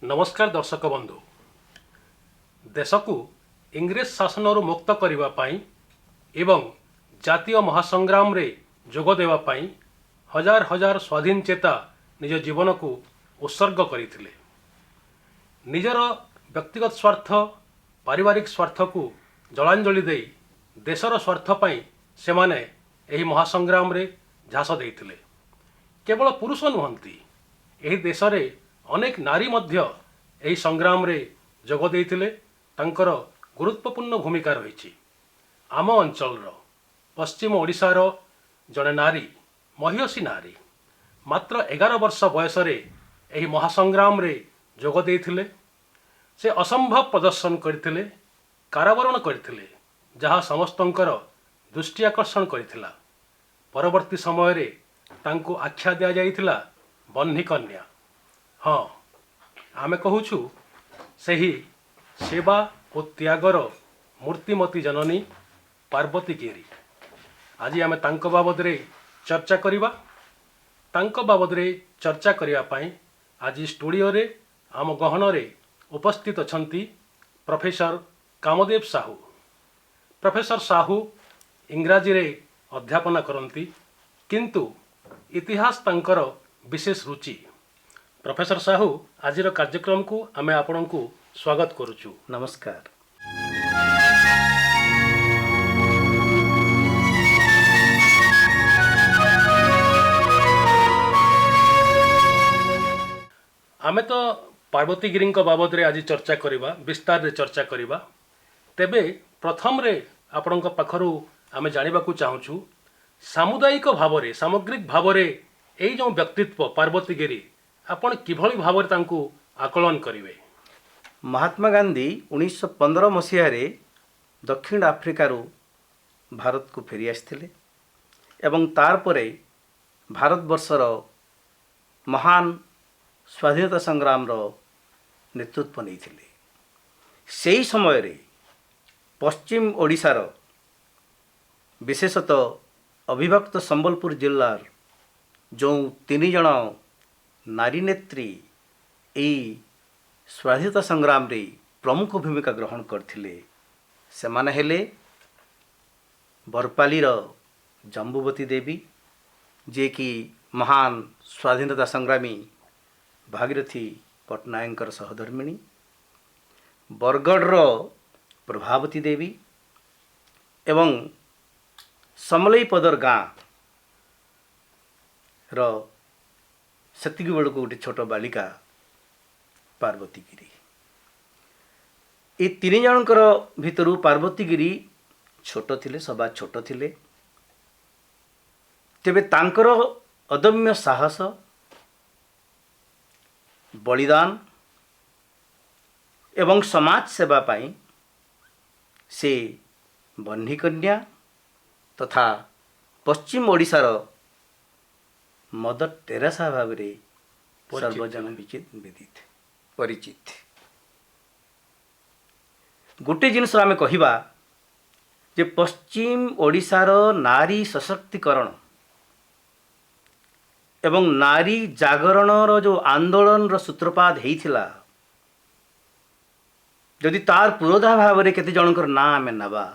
नमस्कार दर्शक बंधु। देश को इंग्रेज शासन मुक्त करने एवं जातीय महासंग्राम रे जोग देवा पाई हजार हजार स्वाधीन चेता निज जीवन को उत्सर्ग करथिले। निजर व्यक्तिगत स्वार्थ पारिवारिक स्वार्थ को जलांजलि दे देशर स्वार्थ पाई से माने एही महासंग्राम रे झास देइथिले। केवल पुरुष नुहंती, एही देश रे अनेक नारी मध्य एही संग्राम रे जोग देइथिले। तांकर गुरुत्वपूर्ण भूमिका रही। आम अंचल पश्चिम ओडिशार जड़े नारी महिषी नारी मात्र 11 वर्ष बयस एही महासंग्राम रे जोग देइथिले। से असंभव प्रदर्शन करथिले, कारावरण करथिले, जहाँ समस्तंकर दृष्टि आकर्षण करथिला। परवर्ती समय रे तांको आख्या दिया जाइथिला बन्ही कन्या। हाँ, आमे कहूछु सही सेवा और त्यागर मूर्तिमती जननी पार्वती गिरी। आज आमे तांको बाबद रे चर्चा करिबा। तांको बाबद रे चर्चा करिया पाई आज स्टूडियो रे आम गहन रे उपस्थित अछंती प्रोफेसर कामदेव साहू। प्रोफेसर साहू इंग्राजी रे अध्यापना करंती, किंतु इतिहास तांकर विशेष रुचि। प्रोफेसर साहू, आजिर कार्यक्रम को आमे आपण को स्वागत करुचु। नमस्कार। आमे तो पार्वती गिरी बाबद रे आज चर्चा करिबा, विस्तार रे चर्चा करिबा। तेबे प्रथम रे आपण पाखरु आमे जानिबा को चाहूछु सामुदायिक भाव रे सामग्रिक भाव रे एई जो व्यक्तित्व पार्वती गिरी आपण किभଳି भाव तांको आकलन करिवे। महात्मा गांधी 1915 मसीह दक्षिण आफ्रिकार भारत को फेरी आसथिले एवं तार परे भारतवर्षर महान स्वाधीनता संग्राम रो नेतृत्व नहीं। सेही समय रे पश्चिम ओडिशार विशेषतः अविभक्त संबलपुर जिल्लार जो 3 जन नारी नेत्री एई स्वाधीनता संग्राम रे प्रमुख भूमिका ग्रहण करथिले। सेमाने हेले बरपालीर जम्बुवती देवी, जे कि महान स्वाधीनता संग्रामी भागीरथी पट्टनायकर सहधर्मिणी, बरगढ़ प्रभावती देवी एवं समलईपदर गाँ सेतिकी बेलू गोटे छोट बालिका पार्वती गिरी। ये 3 जनकर भितरु पार्वती गिरी छोट थिले, सभा छोट थिले। तेबे तांकर अदम्य साहस, बलिदान एवं समाज सेवा पाई से बन्ही कन्या तथा पश्चिम ओडिशार मदर टेरेसा भाव में सर्वजन विदित परिचित। गोटे जिनस आमे कहिबा जे पश्चिम ओडिशार नारी सशक्तिकरण एवं नारी जागरण रो जो आंदोलन रो सूत्रपात हेइथिला, जदि तार पुरोधा भाव रे केते जनकर ना आमे नबा,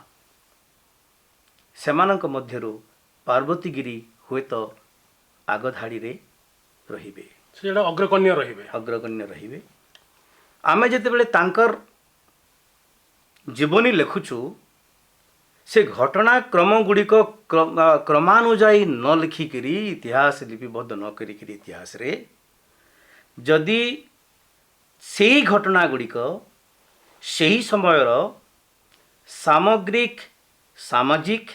सेमानक मध्यरु पार्वती गिरी हुए तो आगधाड़ी रे रहिबे, सेटा अग्रगण्य रहिबे। आमे जेतेबेले तांकर जीवनी लेखुछु, से घटनाक्रम गुड़िक क्रमानुजाई न लिखिकी इतिहास लिपिबद्ध न करी इतिहास रे जदि से घटना गुड़िक सही समयर सामग्रिक सामाजिक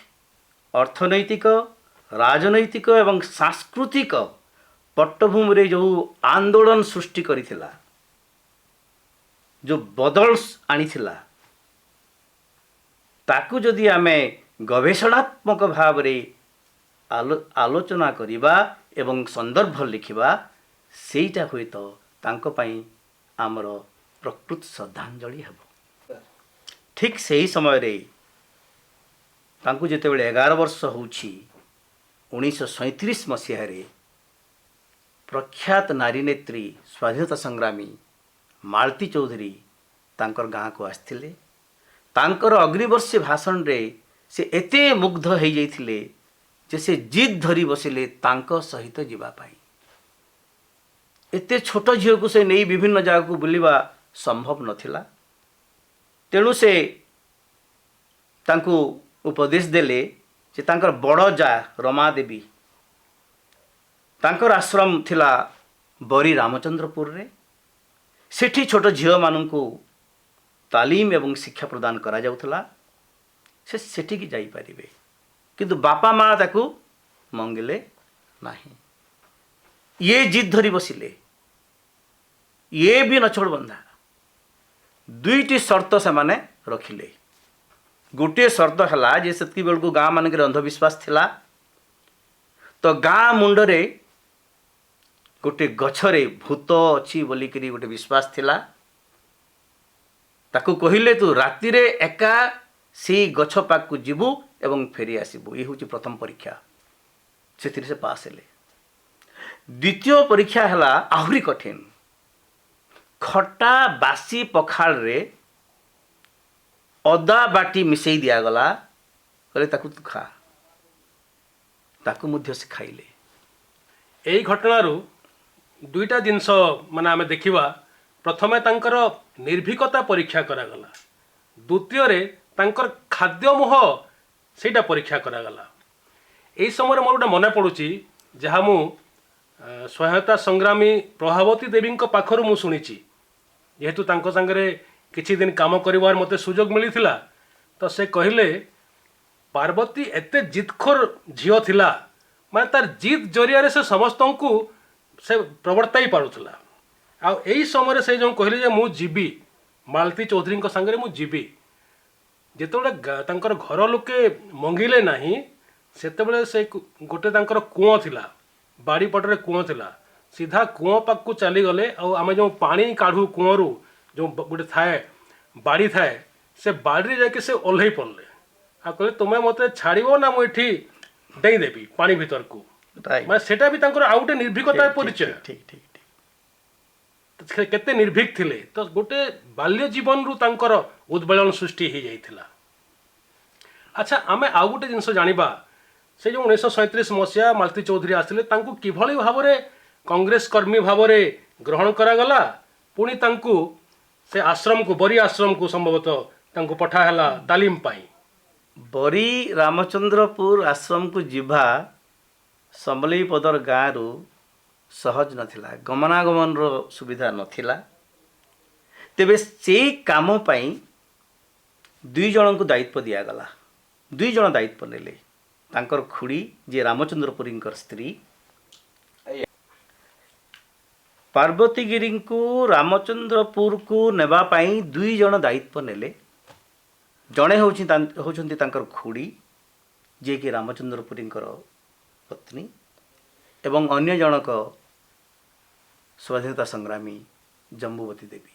अर्थनैतिक राजनैतिक एवं सांस्कृतिक पट्टभूमि जो आंदोलन सृष्टि करिथिला, जो बदल आनीथिला, ताकू जदि आमे गवेषणात्मक भाव रे आलोचना करिबा एवं संदर्भ लिखिबा, सेईटा हुए तो तांको पई आमर प्रकृत श्रद्धांजलि हेबो। ठीक सही समय रे तांको जेतेबेले 11 वर्ष होउछि 1937 मसीह रे प्रख्यात नारी नेत्री स्वाधीनता संग्रामी मालती चौधरी तांकर गाँ को आसथिले। तांकर अग्निवर्षी भाषण रे से एते मुग्ध हो जाइथिले जे से जिद धरी बसिले तांको सहित जीवा पाई। एते छोट झील को से नहीं विभिन्न जगह को बुलिबा संभव नथिला, तेणु से तांको उपदेश देले जे तांकर बड़ जा रमा देवी तांकर आश्रम थिला बरी रामचंद्रपुर रे। सेठी छोट झील मानू तालीम एवं शिक्षा प्रदान करा जाउथला। से सेठी की जाई परिबे, किंतु बापा माँ ताकू मंगले नहीं। ये जिद धरी बसिले, ये भी नछोड़ बंधा। दुईटी शर्त से माने रखिले। गोटे शर्त है जे सेतकी बेलू गाँ मानक अंधविश्वास थिला, तो गाँ मुंडरे गोटे गछरे भूत अच्छी बोलिकी गोटे विश्वास थिला। ताकू कहिले तू राति रे एका सी गछ पाक को जीवु एवं फेरी आसबू। ये हूँ प्रथम परीक्षा, से पास हेले। द्वितीय परीक्षा है आहरी कठिन। खटा बासी पखाल रे अदा बाटी मिसई दिगला, कहले ताकू तू खा। ताकू मुध्य से खाइले। यही घटनारू दुईटा जिनस माने आमे देखिबा। प्रथमे तांकर निर्भीकता परीक्षा करागला, द्वितीय रे तांकर खाद्य मोह सेटा परीक्षा करागला। एही समय मोर गोटे मने पड़ुची जहा मु स्वाधीनता संग्रामी प्रभावती देवी पाखरु मु शुणिची। जेहेतु तांको संगरे किछि दिन काम करिवार मते सुजोग मिलिथिला, तो से कहिले पार्वती एते जिदखोर झियो थिला, माने तार जिद जरिया से समस्तंकु से प्रवर्ताई पारुथला। आ एही समय से जो कहले जे मु जीवी मालती चौधरी संगे मु जीवी, जेतेबेले तांकर घर लोके मंगिले नाही, सेतेबेले से गोटे तांकर कुओं थिला, बाड़ी पटरे कुओं थिला। सीधा कुओं पाक को चली गले। आम जो पानी काढ़ू कुओं जो गोटे थाए बाड़ी थाए, से बाड़ी जाके से ओल्है पड़ले। आ कहले तुमे मते छाड़िबो ना मु एठी डेई देबी पानी भीतर को। माने सेटा भी तांकर आ गोटे निर्भीकता परिचय। ठीक ठीक ठीक। केते निर्भीक थिले, तो गोटे बाल्य जीवन रु तांकर उद्वेलन सृष्टि हो जाइथिला। अच्छा, आमे आ गोटे जिनस जानिबा, से जो 1937 मसीहा मालती चौधरी आसिले, तांको किभଳି भाबरे कांग्रेस कर्मी भावरे ग्रहण करागला। पुणी तांको से आश्रम को बरी आश्रम को संभवतः तांको पठा हला तालीम पाई। बरी रामचंद्रपुर आश्रम को जीवा संबलईपदर गाँव रु सहज नथिला, गमनागमन रो सुविधा नथिला। तेबे से काम पाई दुई जन को दायित्व दिया गला। दुई जन दायित्व नेले। तांकर खुड़ी जे रामचंद्रपुरी स्त्री पार्वती गिरी को रामचंद्रपुर को नेबा पाई दुई जन दायित्व नेले। जड़े होउछंती तांकर खुड़ी जे कि रामचंद्रपुरी पत्नी, एवं अन्य जनक स्वाधीनता संग्रामी जम्बूवती देवी।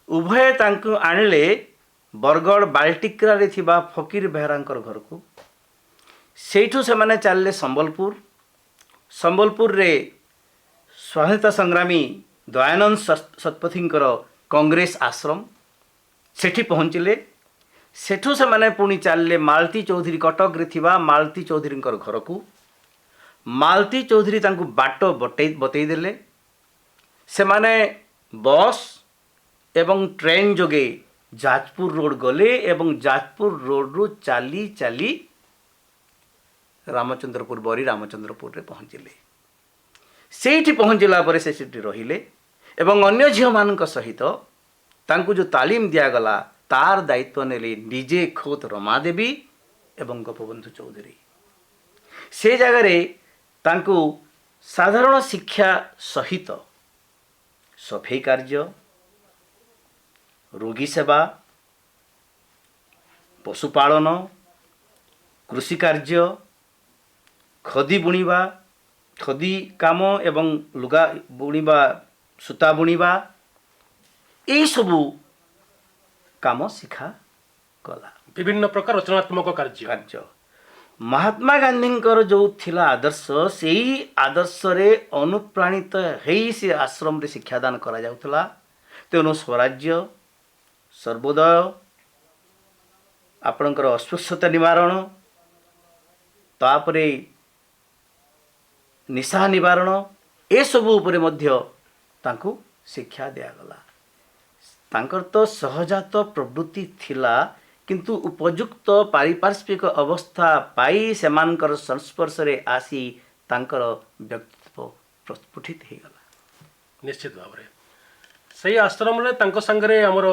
उभय तांको आणले बरगढ़ बाल्टिक्रा रे थिबा फकीर बेहरांकर घर को। सेठू से माने चलले संबलपुर। संबलपुर रे स्वाधीनता संग्रामी दयानंद शतपथींकर कांग्रेस आश्रम सेठी पहुँचले। सेठू से माने पुणी चलले मालती चौधरी कटक रे थिबा मालती चौधरी घर को। मालती चौधरी तांको बाट बतई देले। से माने बस एवं ट्रेन जोगे जाजपुर रोड गले एवं जाजपुर रोड रु चाली चाली रामचंद्रपुर बरी रामचंद्रपुर रे पहुँचले। सेठी पहुँचला पर से सेठी रहिले एवं अन्य झील मान सहित तांको जो तालीम दियागला तार दायित्व नेले निजे खोद रमा देवी एवं गोपबंधु चौधरी। से जगार तांकु साधारण शिक्षा सहित सफेई कार्य, रोगी सेवा, पशुपालन, कृषि कार्य, खदी बुणिबा, खदी काम एवं लुगा बुणिबा, सूता बुणिबा, यही सबू काम शिखा गला। विभिन्न प्रकार रचनात्मक कार्य महात्मा गांधींकर जो थिला आदर्श, सेही आदर्श रे अनुप्राणित हेई से आश्रम रे शिक्षादान करा जाउथला। तेणु स्वराज्य, सर्वोदय, आपणकर अस्पृश्यता निवारण, तापरे निशा निवारण, ए सब उपरे मध्य तांकु शिक्षा दिया गला। तांकर तो सहजात प्रवृत्ति थिला, किंतु उपयुक्त पारिपार्श्विक अवस्था पाई सेमानकर संस्पर्श रे आसी तांकर व्यक्तित्व प्रस्फुटित हो गला। निश्चित भाव में सही आश्रम रे तांको संगरे हमर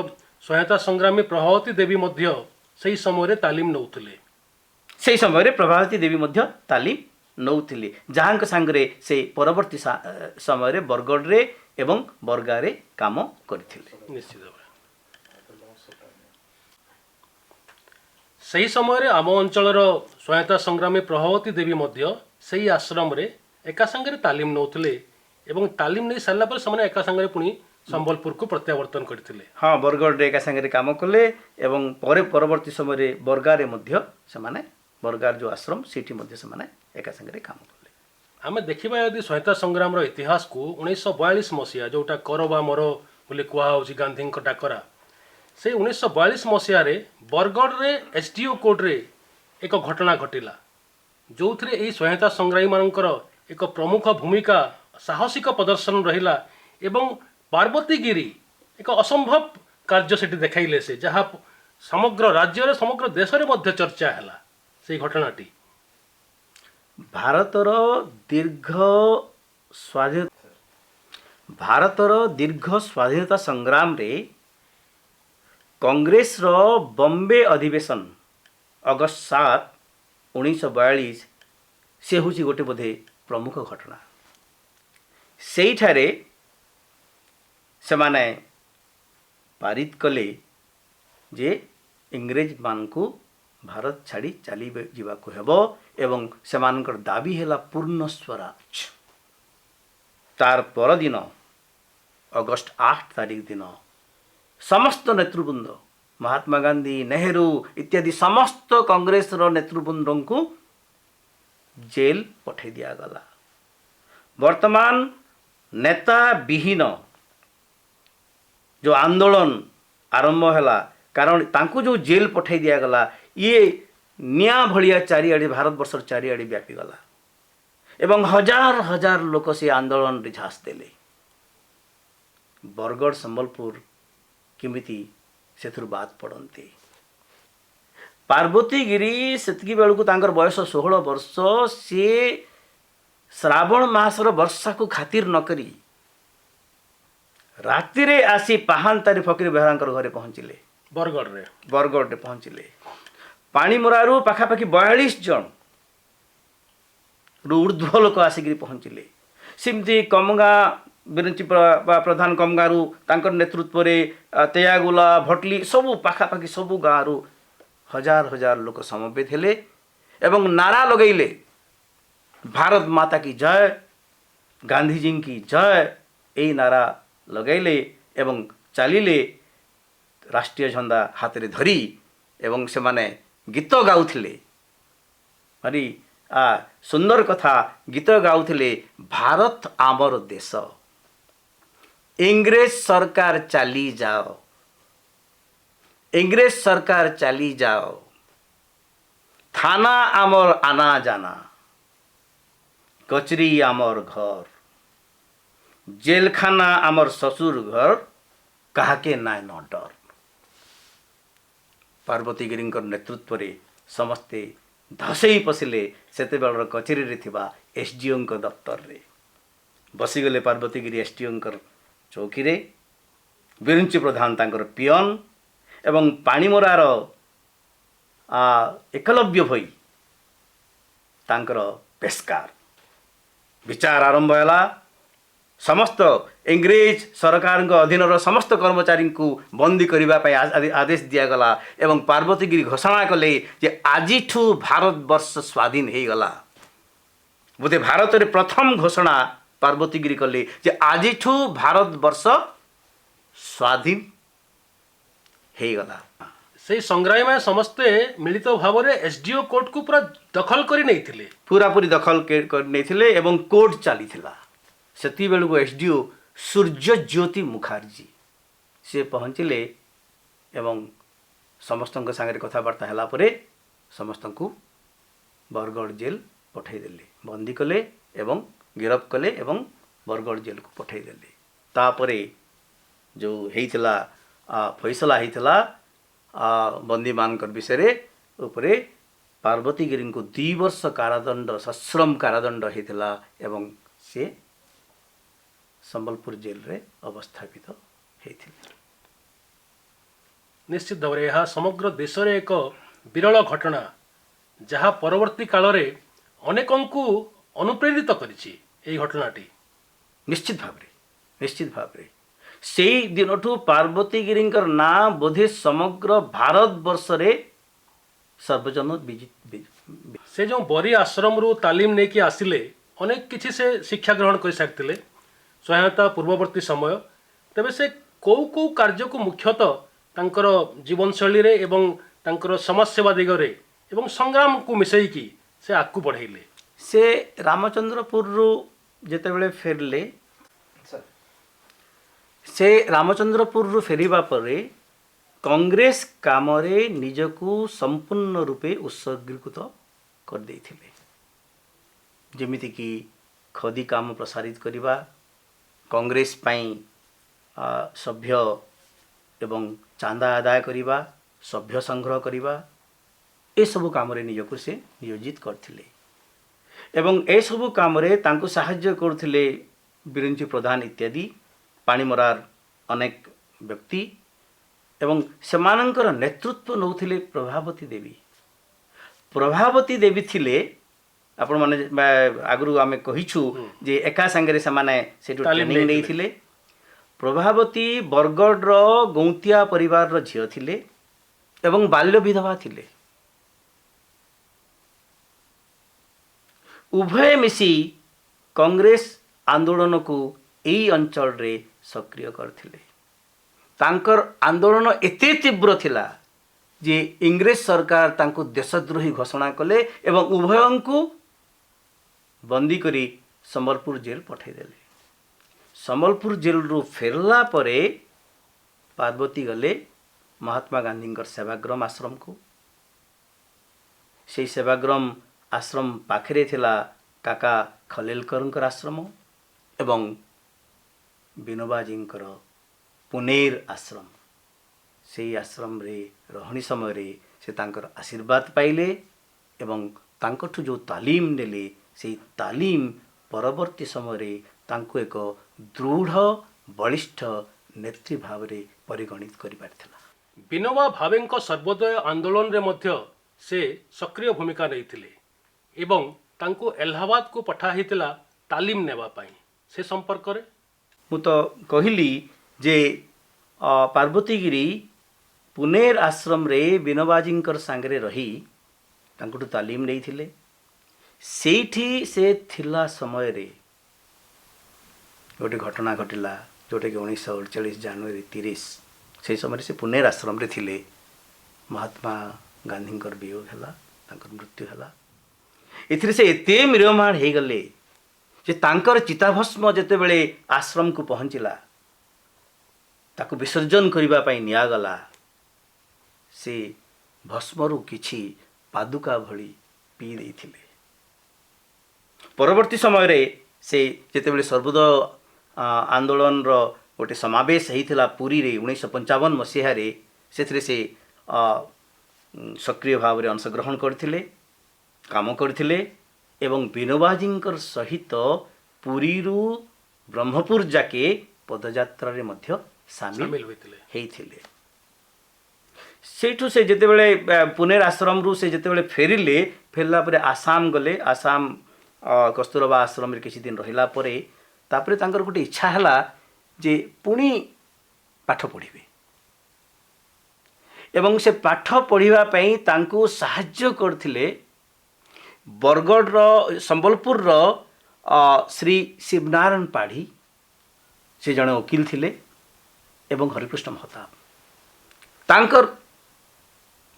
स्वायत्ता संग्रामी प्रभावती देवी मध्य सही समय रे तालीम नौथिले। सही समय रे प्रभावती देवी मध्य तालीम नौथिले, जहांक संगरे से परवर्ती समय रे बरगढ़ रे एवं बरगा रे काम करथिले। निश्चित भाव सही समय आम अंचल स्वायत्ता संग्रामी प्रभावती देवी मध्य सही आश्रम रे एका संगे तालीम नौथिले एवं तालीम नहीं सारा पर से एका संगे पुणी संबलपुर को प्रत्यावर्तन करथिले। हाँ, बरगढ़ रे एका संगे काम कले एवं परवर्ती समय रे बरगा रे मध्य से बरगार जो आश्रम सेठी मध्य से एका संगे काम कले। आम देखा यदि स्वायत्ता संग्राम इतिहास को 1942 मसीहा जोटा कर बा मर बोली कहुच्छी गांधी डाकरा से 1942 मसीह बरगढ़ रे एसडीओ कोर्ट रे एक घटना घटिला जो थे यही स्वायत्ता संग्रामी मानकर एक प्रमुख भूमिका साहसिक प्रदर्शन रहिला एवं पार्वती गिरी एक असंभव कार्य से देखाइले से जहाँ समग्र राज्य रे समग्र देश रे मध्य चर्चा है से घटनाटी। भारतर दीर्घ स्वाधीनता संग्राम रे कांग्रेस रो बॉम्बे अधिवेशन अगस्त 7, 1942 से हूँ गोटे बोधे प्रमुख घटना। से माने पारित कले जे इंग्रेज मान को भारत छाड़ी चली जावाक हेबो एवं सेमानकर दाबी हैला पूर्ण स्वराज। तार पर दिन अगस्त 8 तारीख दिन समस्त नेतृवृंद महात्मा गांधी, नेहरू इत्यादि समस्त कांग्रेस रो नेतृवृंद को जेल पठे दिया गला। वर्तमान नेता विहीन जो आंदोलन आरंभ हैला कारण तांको जो जेल पठे दिया गला ये निया भलिया चारिआडे भारत वर्ष चारिआडे व्यापी गला एवं हजार हजार लोक से आंदोलन रे झांस देले। बरगढ़ संबलपुर किमिति सेथुर बात पड़ते। पार्वती गिरी सेतकी बेलू को तांकर बयस 16 वर्ष से श्रावण मासर वर्षा को खातिर न करी राति रे आसी पाहांतारी फकीर बेहरांकर घरे पहुंचिले। बरगढ़ रे पहुंचिले। पानी मुरारू पाखापाखि 42 जन ऊर्ध्व लोक आसिक पहुंचिले। सिमती कमगा बिरंची प्रधान कमगारू तांकर नेतृत्व रे तेयागुला भटली सबू पाखापाखि सबू गाँव हजार हजार लोक समवेत हेले एवं नारा लगैले भारत माता की जय, गांधी जी की जय, यही नारा लगैले एवं चलिले राष्ट्रीय झंडा हाथ रे धरी एवं से माने गीत गाउथिले। हरी सुंदर कथा गीत गाउथिले। भारत आमर देश, इंग्रेज सरकार चली जाओ, इंग्रेज सरकार चली जाओ, थाना आमर आना जाना, कचरी आमर घर, जेलखाना आमर ससुर घर, काहाके नाय न डर। पार्वती गिरींकर नेतृत्व रे समस्ते धसई पशिले सेते बेलर कचेरी रे थिबा एसडीओ दफ्तर रे बसीगले। पार्वती गिरी एसडीओ चौकी रे बिरंची प्रधान तांकर पियन एवं पाणीमरार एकलव्य भई तांकर पेशकार विचार आरंभ है। समस्त इंग्रेज सरकार अधीन समस्त कर्मचारी को बंदी करने आदेश दिगला एवं पार्वतीगिरी घोषणा कले जे आज भारतवर्ष स्वाधीन हो गला। बोधे भारत रे प्रथम घोषणा पार्वतीगिरी कले जे आज भारतवर्ष स्वाधीन हो गला। से संग्राम में समस्ते मिलित भाव में एसडीओ कोर्ट को पूरा दखल कर नहीं थिले, पूरा पूरी दखल कर नहीं थिले एवं कोर्ट चली सेती बेलू को एसडीओ सूर्य ज्योति मुखर्जी से पहुँचले एवं समस्त सागर कथबार्ता है परे समस्त को बरगढ़ जेल पठेदेले, बंदी कले एवं गिरफ कले एवं बरगढ़ जेल को पठेदेले। तापरे जो हेइतला फैसला हेइतला बंदी मानकर विषय उपरे पार्वतीगिरी को 2 वर्ष कारादंड सश्रम कारादंड हेइतला एवं से संबलपुर जेल रे अवस्थापित हेइथिले। निश्चित भाव में यह समग्र देश रे एक विरल घटना जहाँ परवर्ती काल रे अनेकों को अनुप्रेरित करिछि। एई घटनाटी निश्चित भाव रे से दिन ठू पार्वतीगिरी ना बोधे समग्र भारत वर्ष रे सर्वजन विजित से जो बरी आश्रम रु तालीम लेके आसिले अनेक किछि से शिक्षा ग्रहण कर सारिथिले सहायता पूर्ववर्ती समय। तेबे से कौ कौ कार्य को मुख्यतः तांकर जीवन शैली रे एवं तांकर समाज सेवा दिगरे एवं संग्राम को मिसैकी से आगू बढ़ेले। से रामचंद्रपुर रु जेतेबेले फेरले से रामचंद्रपुर रु फेरिबा परे कांग्रेस काम रे निजकू संपूर्ण रूपे उत्सर्गीकृत कर देथिले। जेमिति कि खदी काम प्रसारित करिबा, कांग्रेस पाई सभ्य एवं चांदा आदाय करिबा, सभ्य संग्रह करिबा, ए सब काम रे निजकू से नियोजित करथिले एवं ए सब काम रे तांको सहाय्य करथिले बिरंची प्रधान इत्यादि पाणीमरार अनेक व्यक्ति एवं सेमानंकर नेतृत्व नौथिले प्रभावती देवी। प्रभावती देवी थिले आपण माने आगु आमे कहिछु जे एका संगे से माने सेटु ट्रेनिंग नै थिले। प्रभावती बरगढ़ रो गौंतिया परिवार रो झियो थिले एवं बाल्य विधवा थिले। उभय मिसी कांग्रेस आंदोलन को एई अंचल रे सक्रिय करथिले। तांकर आंदोलन एते तीव्र थिला जे इंग्रेज सरकार तांको देशद्रोही घोषणा कले एवं उभयं को बंदी करी संबलपुर जेल पठेदेले। संबलपुर जेल रु फेरला परे पार्वती गले महात्मा गांधी सेवाग्राम आश्रम को। से सेवाग्राम आश्रम पाखरे थिला काका खलेलकर आश्रम एवं विनोबाजी पुनेर आश्रम। से आश्रम रे रहनी समय रे से तांकर आशीर्वाद पाइले एवं तांकठु जो तालीम नेले से तालीम परवर्ती समय रे तांको एक दृढ़ बलिष्ठ नेत्री भाव रे परिगणित करि पारथिला। विनोबा भावेंको सर्वोदय आंदोलन रे मध्य से सक्रिय भूमिका नैथिले एवं तांको इलाहाबाद को पठा हितला तालीम नेबा पाई। से संपर्क रे मु तो कहली जे पार्वतीगिरी पुनेर आश्रम रे विनोबाजींकर सांगरे रही तांकुटु तालीम नहीं थिले। सेठी से थिला समय रे गोटे घटना घटिला जोटे कि 1948 जनवरी 30 से समय से पुनेर आश्रम रे थिले। महात्मा गांधींकर वियोग हला, तांकर मृत्यु हला। एथिरे से एते मिरमाण हे गले जे तांकर चिताभस्म जेते बेले आश्रम को पहुंचला ताकू विसर्जन करिबा पई निया गला। से भस्मरु किछि पादुका भली पी देथिले। परवर्ती समय रे से जेते बेले सर्वोदय आंदोलन रो गोटे समावेश हेइथिला पुरी रे 1955 मसीहा रे सेथिरे से सक्रिय भाव रे अंशग्रहण करथिले, काम करथिले एवं विनोबाजींकर सहित पुरी रु ब्रह्मपुर जाके पदयात्रा रे मध्य शामिल हेइथिले। सेठु से जेते बेले पुनेर आश्रम रु से जेते बेले फेरिले फेरला परे आसाम गले आसाम कस्तूरबा आश्रम किसी दिन रहिला परे तापरे तांकर गोटे इच्छा है जे पुणी पाठ पढ़िबे एवं से पाठ पढ़िबा पई तांको साहाय्य करथिले बरगढ़ संबलपुर श्री शिवनारायण पाढ़ी से जड़े वकील थिले एवं हरिकृष्ण महताब तांकर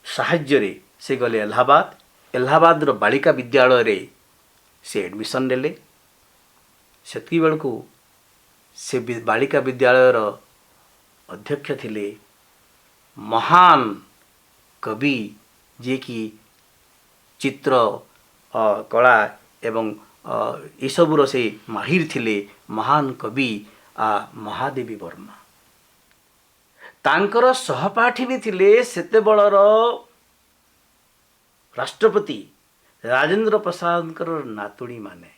साहाय्य रे से गले इलाहाबाद बालिका विद्यालय रे से एडमिशन नेले सेती बेलू से बालिका विद्यालय अध्यक्ष थिले महान कवि जे कि चित्र कला एवं इसबुर से माहिर थिले महान कवि महादेवी वर्मा तांकर सहपाठिनी थिले सेते बळर राष्ट्रपति राजेंद्र प्रसाद नातुणी माने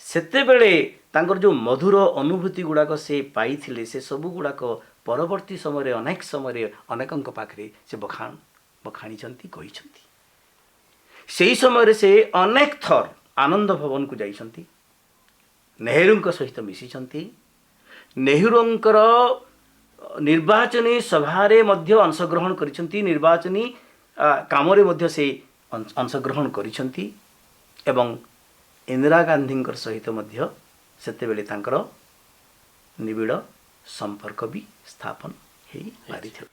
सेते बेले तांकर जो मधुर अनुभूति गुड़ाक से पाई थिले से सब गुड़ाक परवर्ती समय अनेक समय अनेकंक पाखरे से बखाणी कहिसंती सेही समय से अनेक थर आनंद भवन को जाइसंती नेहरू सहित मिशिसंती नेहरूंकर निर्वाचनी सभारे मध्य अंशग्रहण करिसंती निर्वाचनी कामरे मध्य से अंशग्रहण करिसंती एवं इंदिरा गांधी सहित मध्य सेते बेले तांकर निबिड़ संपर्क भी स्थापन हेई पारिथिले।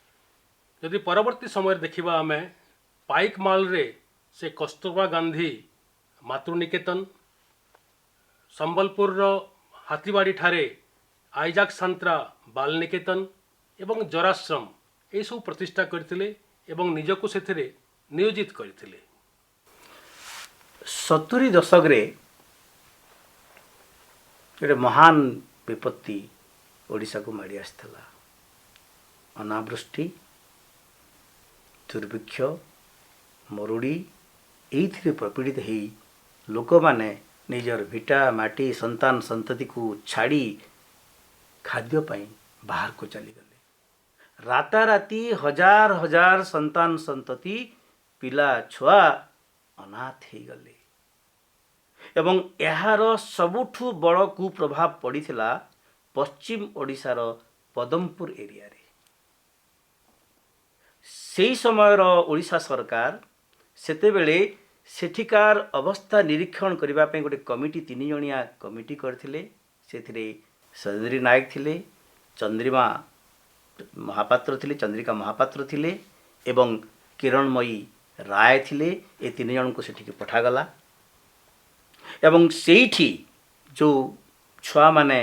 यदि परवर्ती समय देखिबा आमे पाइक माल रे से कस्तूरबा गांधी मातृनिकेतन संबलपुर हाथीबाड़ी ठारे आइजाक सांत्रा बाल निकेतन एवं जराश्रम ये सब प्रतिष्ठा करथिले एवं निजको सेथिरे नियोजित करथिले। 70 दशक रे एक महान विपत्ति ओडिशा को माड़ी आसला अनावृष्टि दुर्भिक्ष मरुड़ी एइथिरे प्रपीड़ित हेई लोक माने निजर भिटा माटी संतान संतति को छाड़ी खाद्य पाई बाहर को चली गले राताराती हजार हजार संतान संतति पिला छुआ अनाथ ही गले एवं यार सबुठु बड़ कुप्रभाव पड़ीथिला पश्चिम ओडिशार पदमपुर एरिया रे सेही समयर ओडिशा सरकार सेते बेले सेठिकार अवस्था निरीक्षण करबा पे गोटे कमिटी 3 जणिया कमिटी करथिले सेथिरे सदरी नायक थिले चंद्रिमा महापात्र थिले चंद्रिका महापात्र थिले एवं किरणमयी राय थिले ए 3 जन को सेठी पठा गला एवं सेठी जो छुआ माने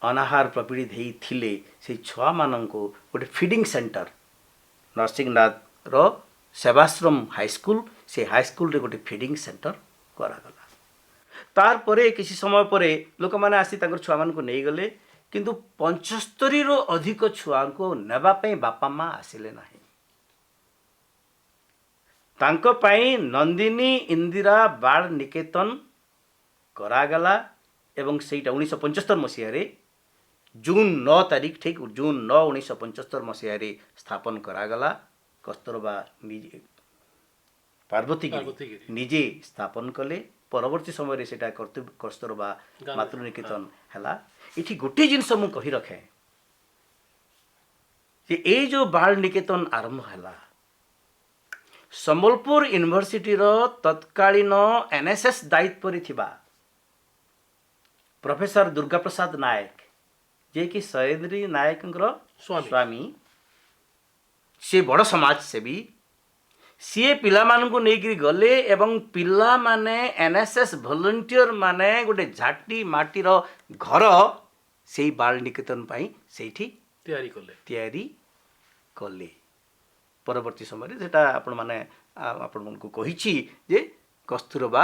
अनाहार प्रपीड़ित हेई थिले से छुआ माननको गोटे फीडिंग सेंटर नरसिंहनाथ रो सेवाश्रम हाईस्कूल से हाईस्कूल रे गोटे फीडिंग सेंटर करा गला तार परे किसी समय परे लोक माने आसी तांकर छुआ मान को नै गले किंतु 75 रो अधिक छुआ को नेबा पे बापा मां आसिले नाही तांको पई नंदिनी इंदिरा बाल निकेतन करा गला एवं सेटा 1975 मसिया रे जून 9 तारीख ठीक जून 9 1975 मसिया रे स्थापन करा गला कस्तूरबा निजे पार्वती गिरी निजे स्थापन कले परवर्ती समय रे सेटा कस्तूरबा मातृनिकेतन हला इठी गोटे जिनस मु कहि रखे जे ए जो बाल निकेतन आरंभ हला संबलपुर यूनिवर्सिटी रो तत्कालीन एनएसएस दायित्व रे थिबा प्रोफेसर दुर्गा प्रसाद नायक जे कि सहेंद्री नायक स्वामी से बड़ समाज सेवी सी पिला मान को लेकर गले एवं पिला माने एनएसएस वॉलंटियर माने गोटे झाटी माटीर घर से बाल निकेतन पाई सेठी तैयारी कले परवर्ती समय सेटा आपण माने आपण को कहिछि जे कस्तूरबा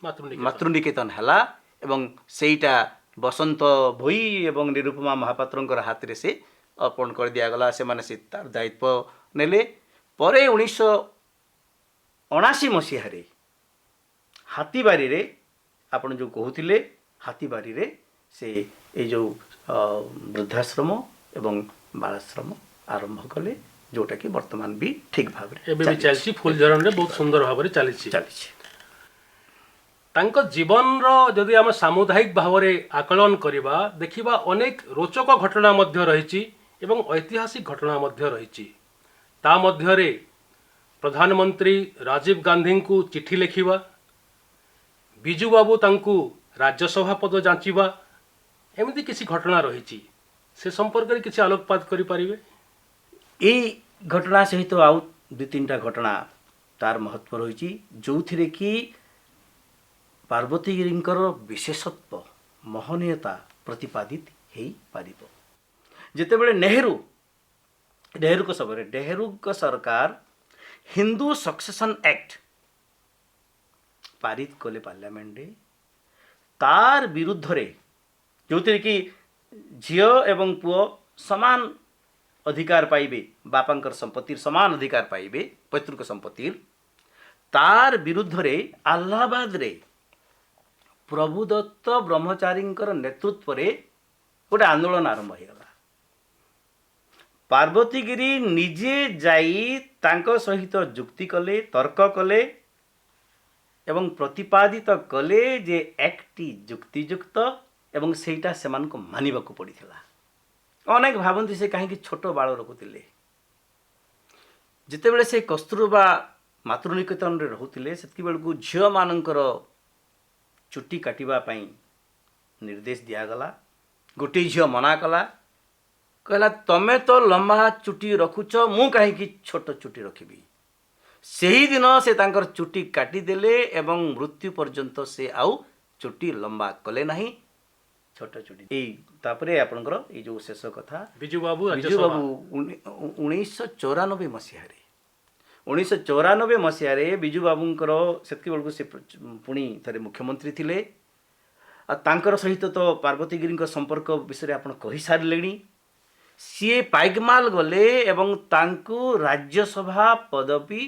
मातृनिकेतन हला एवं सेटा बसंत भोई एवं निरुपमा महापात्र हाथ रे से अर्पण कर दिया गला से माने से तार दायित्व नेले परे 1979 मसीह रे हाथीबारी रे आपण जो कहूतिले हाथीबारी रे से ए जो वृद्धाश्रम एवं बालाश्रम आरंभ कले जोटा कि वर्तमान भी ठीक भाव एबे भी चलछि फुलझरण रे बहुत सुंदर भाव रे चलछि चलछि तांको जीवन रो जदि हम सामुदायिक भाव रे आकलन करबा देखिबा अनेक रोचक घटना मध्य रहिछि एवं ऐतिहासिक घटना मध्य रहिछि ता मध्य रे प्रधानमंत्री राजीव गांधी को चिठी लिखिबा बिजू बाबू तांकू राज्यसभा पद जांचिबा एमिति किसी घटना रहिछि से संपर्क रे किसी आलोकपात करि परिबे यही घटना सहित आउ दु तीनटा घटना तार महत्व रही जो थी कि पार्वती गिरींकर विशेषत्व महनीयता प्रतिपादित हो पार जितेबले नेहरू को समय नेहरू को सरकार हिंदू सक्सेशन एक्ट पारित कले पार्लियामेंट तार विरुद्ध रे जो थी कि झियो एवं पुओ समान अधिकार पाइबे बापांकर संपत्ति समान अधिकार पाइबे पैतृक संपत्ति तार विरुद्ध रे अलाहाबाद रे प्रभुदत्त ब्रह्मचारी नेतृत्व रे गोटे आंदोलन आरंभ हो गला पार्वती गिरी निजे जाई तांको सहित जुक्ति कले तर्क कले एवं प्रतिपादित कले जे एक्टी जुक्तियुक्त एवं सेटा सेमान को मानिबा को पड़िथिला अनेक भावती से कहीं छोट बाल रखुले जितेबले से कस्तूरबा मातृनिकेतन रे रहुतिले सेति बेलकु झियो मानकर चुट्टी काटिबा पई निर्देश दिया गला गोटे झियो मना कला कहला तमे तो लंबा चुट्टी रखुच मु कहीं की छोट चुट्टी रखिबी सही दिन से तांकर चुट्टी काटी देले एवं मृत्यु पर्यंत से आउ चुट्टी लंबा कले नहीं छोट चुट्टी एई तापरे आपनकर ए जो शेष कथा बिजू बाबू 1994 मसीह रे 1994 मसीह रे बिजू बाबूंकर सेतकी बेलकु से पुणी थरे मुख्यमंत्री थिले आ तांकर सहित तो पार्वती गिरी संपर्क विषय आपण कहि सारलेनी सी पाइकमाल गले एवं तांकु राज्यसभा पदवी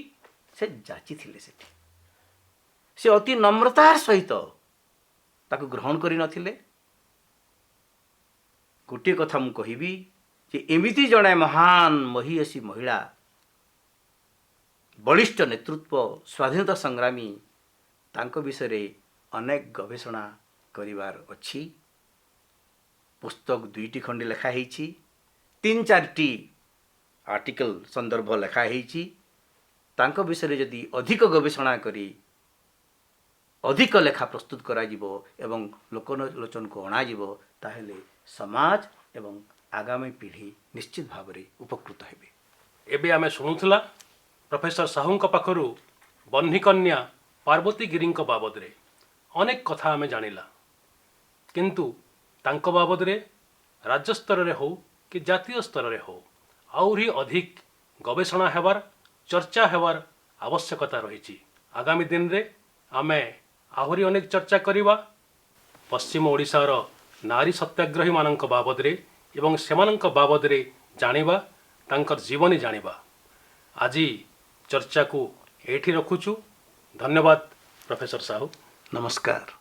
से जाची थिले सेठी से अति नम्रतार सहित ताकु ग्रहण करि नथिले गोटे कथा मु कहिबी जे एमिति जणे महान महियसी महिला बलिष्ठ नेतृत्व स्वाधीनता संग्रामी तांको विषय अनेक गवेषणा करिवार अछि पुस्तक 2टी खंडी लेखा हेछि 3-4टी आर्टिकल संदर्भ लेखा हेछि तांको विषय जदि अधिक गवेषणा करी अधिक लेखा प्रस्तुत करा जिवो एवं लोकलोचन को अणा जिवो ताहेले समाज एवं आगामी पीढ़ी निश्चित भाव में उपकृत हेबे एबे आमे शुणुथला प्रोफेसर साहू पाखरु बन्ही कन्या पार्वती गिरी बाबद रे अनेक कथा आमे जानिला किंतु तांको बाबद रे राज्य स्तर रे हो कि जातीय स्तर रे हो आउरी अधिक गवेषणा हेबार चर्चा हेबार आवश्यकता रही आगामी दिन रे आमे आहुरी अनेक चर्चा करिबा पश्चिम ओडिशा रो नारी सत्याग्रही मानक बाबद रे एवं सेमानक बाबद रे जानिबा तांकर जीवनी जानिबा आज चर्चा को एठी रखुछु धन्यवाद प्रोफेसर साहू नमस्कार।